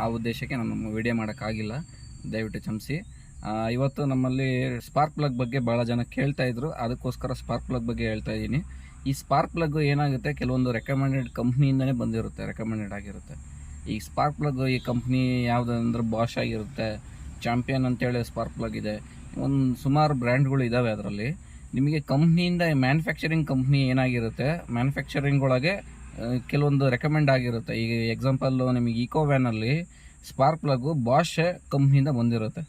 ಆ ಉದ್ದೇಶಕ್ಕೆ ನಾನು ವಿಡಿಯೋ ಮಾಡೋಕ್ಕಾಗಿಲ್ಲ, ದಯವಿಟ್ಟು ಕ್ಷಮಿಸಿ. ಇವತ್ತು ನಮ್ಮಲ್ಲಿ ಸ್ಪಾರ್ಕ್ ಪ್ಲಗ್ ಬಗ್ಗೆ ಭಾಳ ಜನ ಕೇಳ್ತಾಯಿದ್ರು, ಅದಕ್ಕೋಸ್ಕರ ಸ್ಪಾರ್ಕ್ ಪ್ಲಗ್ ಬಗ್ಗೆ ಹೇಳ್ತಾ ಇದ್ದೀನಿ. ಈ ಸ್ಪಾರ್ಕ್ ಪ್ಲಗ್ ಏನಾಗುತ್ತೆ, ಕೆಲವೊಂದು ರೆಕಮೆಂಡೆಡ್ ಕಂಪ್ನಿಯಿಂದನೇ ಬಂದಿರುತ್ತೆ, ರೆಕಮೆಂಡೆಡ್ ಆಗಿರುತ್ತೆ. ಈ ಸ್ಪಾರ್ಕ್ ಪ್ಲಗ್ ಈ ಕಂಪ್ನಿ ಯಾವುದಂದ್ರೆ ಬಾಷ್ ಆಗಿರುತ್ತೆ, ಚಾಂಪಿಯನ್ ಅಂತೇಳಿ ಸ್ಪಾರ್ಕ್ ಪ್ಲಗ್ ಇದೆ, ಒಂದು ಸುಮಾರು ಬ್ರ್ಯಾಂಡ್ಗಳು ಇದ್ದಾವೆ. ಅದರಲ್ಲಿ ನಿಮಗೆ ಕಂಪ್ನಿಯಿಂದ ಮ್ಯಾನುಫ್ಯಾಕ್ಚರಿಂಗ್ ಕಂಪ್ನಿ ಏನಾಗಿರುತ್ತೆ, ಮ್ಯಾನುಫ್ಯಾಕ್ಚರಿಂಗ್ ಒಳಗೆ ಕೆಲವೊಂದು ರೆಕಮೆಂಡ್ ಆಗಿರುತ್ತೆ. ಈಗ ಎಕ್ಸಾಂಪಲ್ಲು ನಿಮಗೆ ಈಕೋ ವ್ಯಾನಲ್ಲಿ ಸ್ಪಾರ್ಕ್ ಪ್ಲಗ್ಗು ಬಾಷ್ ಕಂಪ್ನಿಯಿಂದ ಬಂದಿರುತ್ತೆ.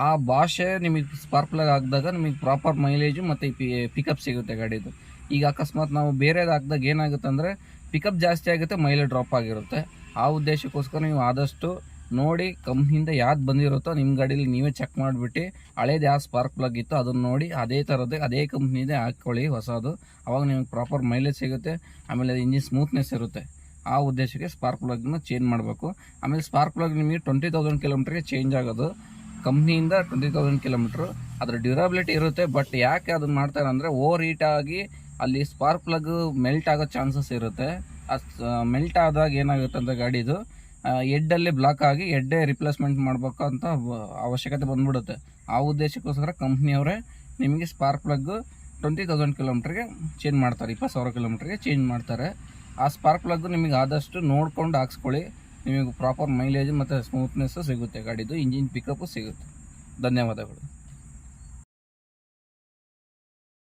ಆ ಬಾಷೆ ನಿಮಗೆ ಸ್ಪಾರ್ಕ್ ಪ್ಲಗ್ ಹಾಕಿದಾಗ ನಿಮಗೆ ಪ್ರಾಪರ್ ಮೈಲೇಜು ಮತ್ತು ಪಿಕಪ್ ಸಿಗುತ್ತೆ ಗಾಡಿದು. ಈಗ ಅಕಸ್ಮಾತ್ ನಾವು ಬೇರೆದು ಹಾಕಿದಾಗ ಏನಾಗುತ್ತೆ ಅಂದರೆ ಪಿಕಪ್ ಜಾಸ್ತಿ ಆಗುತ್ತೆ, ಮೈಲೇಜ್ ಡ್ರಾಪ್ ಆಗಿರುತ್ತೆ. ಆ ಉದ್ದೇಶಕ್ಕೋಸ್ಕರ ನೀವು ಆದಷ್ಟು ನೋಡಿ ಕಂಪ್ನಿಯಿಂದ ಯಾವ್ದು ಬಂದಿರುತ್ತೋ ನಿಮ್ಮ ಗಾಡೀಲಿ ನೀವೇ ಚೆಕ್ ಮಾಡಿಬಿಟ್ಟು ಹಳೇದು ಯಾವ ಸ್ಪಾರ್ಕ್ ಪ್ಲಗ್ ಇತ್ತು ಅದನ್ನು ನೋಡಿ ಅದೇ ಥರದ್ದೇ ಅದೇ ಕಂಪ್ನಿದೇ ಹಾಕ್ಕೊಳ್ಳಿ ಹೊಸದು. ಆವಾಗ ನಿಮಗೆ ಪ್ರಾಪರ್ ಮೈಲೇಜ್ ಸಿಗುತ್ತೆ, ಆಮೇಲೆ ಇಂಜಿನ್ ಸ್ಮೂತ್ನೆಸ್ ಇರುತ್ತೆ. ಆ ಉದ್ದೇಶಕ್ಕೆ ಸ್ಪಾರ್ಕ್ ಪ್ಲಗ್ನ ಚೇಂಜ್ ಮಾಡಬೇಕು. ಆಮೇಲೆ ಸ್ಪಾರ್ಕ್ ಪ್ಲಗ್ ನಿಮಗೆ 20,000 ಕಿಲೋಮೀಟ್ರಿಗೆ ಚೇಂಜ್ ಆಗೋದು, ಕಂಪ್ನಿಯಿಂದ 20,000 ಕಿಲೋಮೀಟ್ರು. ಅದರ ಡ್ಯೂರಬಿಲಿಟಿ ಇರುತ್ತೆ. ಬಟ್ ಯಾಕೆ ಅದನ್ನು ಮಾಡ್ತಾರೆ ಅಂದರೆ ಓವರ್ ಹೀಟ್ ಆಗಿ ಅಲ್ಲಿ ಸ್ಪಾರ್ಕ್ ಪ್ಲಗ್ ಮೆಲ್ಟ್ ಆಗೋ ಚಾನ್ಸಸ್ ಇರುತ್ತೆ. ಮೆಲ್ಟ್ ಆದಾಗ ಏನಾಗುತ್ತೆ ಅಂತ ಗಾಡಿದು ಹೆಡ್ಡಲ್ಲಿ ಬ್ಲಾಕ್ ಆಗಿ ಹೆಡ್ಡೇ ರಿಪ್ಲೇಸ್ಮೆಂಟ್ ಮಾಡಬೇಕು ಅಂತ ಅವಶ್ಯಕತೆ ಬಂದ್ಬಿಡುತ್ತೆ. ಆ ಉದ್ದೇಶಕ್ಕೋಸ್ಕರ ಕಂಪ್ನಿಯವರೇ ನಿಮಗೆ ಸ್ಪಾರ್ಕ್ ಪ್ಲಗ್ 20,000 ಕಿಲೋಮೀಟ್ರಿಗೆ ಚೇಂಜ್ ಮಾಡ್ತಾರೆ, 20,000 ಕಿಲೋಮೀಟ್ರಿಗೆ ಚೇಂಜ್ ಮಾಡ್ತಾರೆ. ಆ ಸ್ಪಾರ್ಕ್ ಪ್ಲಗ್ ನಿಮಗೆ ಆದಷ್ಟು ನೋಡ್ಕೊಂಡು ಹಾಕ್ಸ್ಕೊಳ್ಳಿ, ನಿಮಗೆ ಪ್ರಾಪರ್ ಮೈಲೇಜ್ ಮತ್ತು ಸ್ಮೂತ್ನೆಸ್ಸು ಸಿಗುತ್ತೆ, ಗಾಡಿದು ಇಂಜಿನ್ ಪಿಕಪ್ಪು ಸಿಗುತ್ತೆ. ಧನ್ಯವಾದಗಳು.